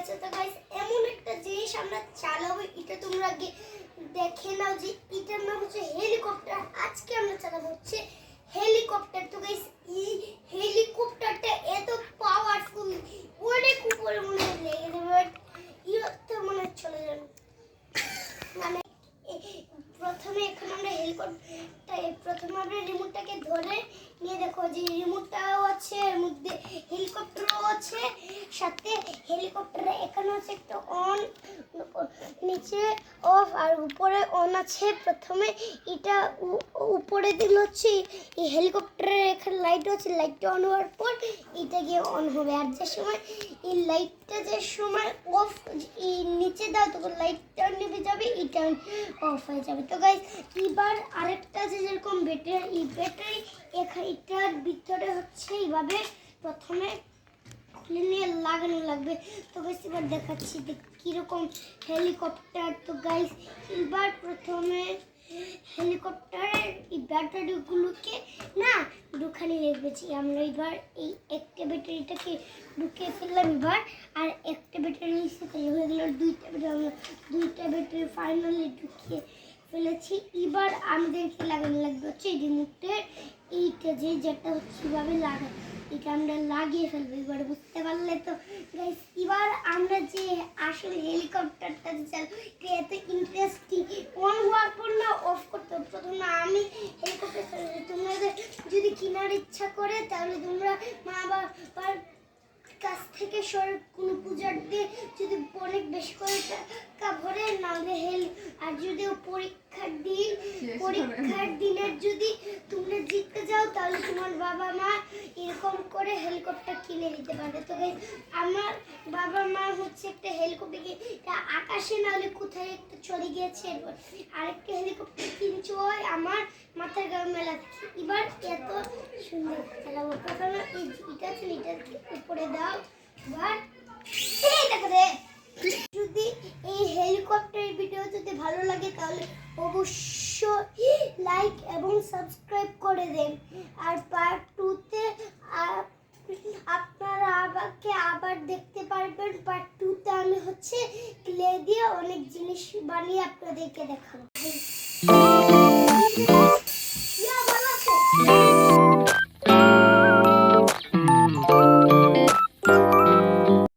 আছে। তো গাইস এমন একটা জিনিস আমরা চালাবো, এটা তোমরা আগে দেখে নাও যে এটার নাম হচ্ছে হেলিকপ্টার। আজকে আমরা চালাবো হচ্ছে হেলিকপ্টার। তো গাইস এই হেলিকপ্টারটা এত পাওয়ারফুল, অনেক উপরে মনে হয় লেগে যাবে, তো মনে হয় চলে যাবে। মানে প্রথমে এখন আমরা প্রথমে আমরা রিমোটটাকে ধরে নিয়ে দেখো যে রিমোটটাও আছে, এর মধ্যে হেলিকপ্টারও আছে, সাথে হেলিকপ্টারে এখানে হচ্ছে একটা অন, নিচে অফ আর উপরে অন আছে। প্রথমে এটা উপরে দিলে হচ্ছে এই হেলিকপ্টারের এখানে লাইট আছে, লাইটটা অন হওয়ার পর এটা গিয়ে অন হবে। আর যে সময় এই লাইটটা যে সময় অফ নিচে দাও তখন লাইটটা নিভে যাবে, এটা অফ হয়ে যাবে। তো গাইস এবার আরেকটা আছে যেরকম ব্যাটারি, এই ব্যাটারি এটার ভিতরে হচ্ছে এইভাবে প্রথমে খুলে নিয়ে লাগানো লাগবে। তো গাইস এবার দেখাচ্ছি কিরকম হেলিকপ্টার। তো গাইস এবার প্রথমে হেলিকপ্টারের এই ব্যাটারিগুলোকে না দুখানি রেখেছি আমরা। এবার এই একটা ব্যাটারিটাকে ঢুকে ফেললাম এবার, আর একটা ব্যাটারি হয়ে গেল দুইটা ব্যাটারি ফাইনালি ঢুকিয়ে ফেলেছি। এবার আমাদেরকে লাগানো লাগবে হচ্ছে এই রিমোটের এইটা যেটা হচ্ছে এভাবে লাগানো, এটা আমরা লাগিয়ে ফেলবো। এবার বুঝতে পারলে তো গাইস এবার আমরা যে আসলে হেলিকপ্টারটা চালাবো এত ইন্টারেস্টিং। অন হওয়ার পর না অফ করতে হবে। প্রথমে আমি হেলিকপ্টার চালাবো, তোমাদের যদি কেনার ইচ্ছা করে তাহলে তোমরা মা বাবার কাছ থেকে কোনো পূজার দিয়ে যদি অনেক বেশি করে টাকা ভরে নাহলে আর যদি পরীক্ষার দিনের যদি তোমরা জিততে যাও তাহলে তোমার বাবা মা এরকম করে হেলিকপ্টার কিনে দিতে পারবে। তো আমার বাবা মা হচ্ছে একটা হেলিকপ্টার আকাশে নাহলে কোথায় একটা চলে গিয়েছে, আরেকটা হেলিকপ্টার কিনছে ওই আমার মাথার গায়ে মেলা। এবার এত সুন্দর চালাবো। প্রথমে এটা আছে, এটা উপরে দাও। এবার যদি এই হেলিকপ্টারের ভিডিও যদি ভালো লাগে তাহলে অবশ্যই লাইক এবং সাবস্ক্রাইব করে দেন। আর পার্ট 2-তে আপনারা আমাকে আবার দেখতে পারবেন। পার্ট 2-তে আমি হচ্ছে ক্লে দিয়ে অনেক জিনিস বানিয়ে আপনাদেরকে দেখাবো।